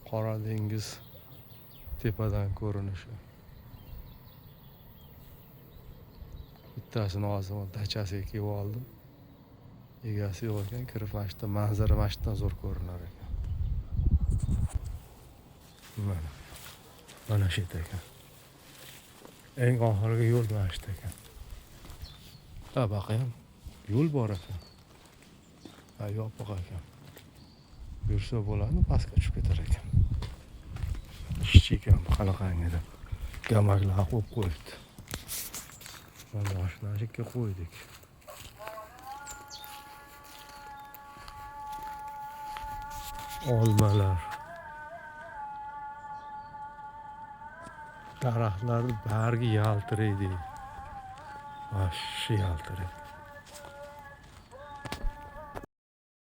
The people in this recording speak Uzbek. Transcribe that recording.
Qora dengiz tepadan ko'rinishi. Bittasini hozir dachasiga kelib oldim. Egasi yo'q ekan, kirib mashina manzara mashinadan zo'r ko'rinar ekan. Mana shu yerda ekan. Eng oxirgi yo'l mana shu yerda ekan. Baqa ham yo'l bor ekan. Yopiq ekan. Yursa bo'ladi, pastga tushib ketar ekan. Kichik ham qanaqangi gamaklar qo'yib qo'yibdi. Mana mashinani yerga qo'ydik. Olmalar. Daraxtlar bargi yaltiraydi. Vashshi yaltiraydi.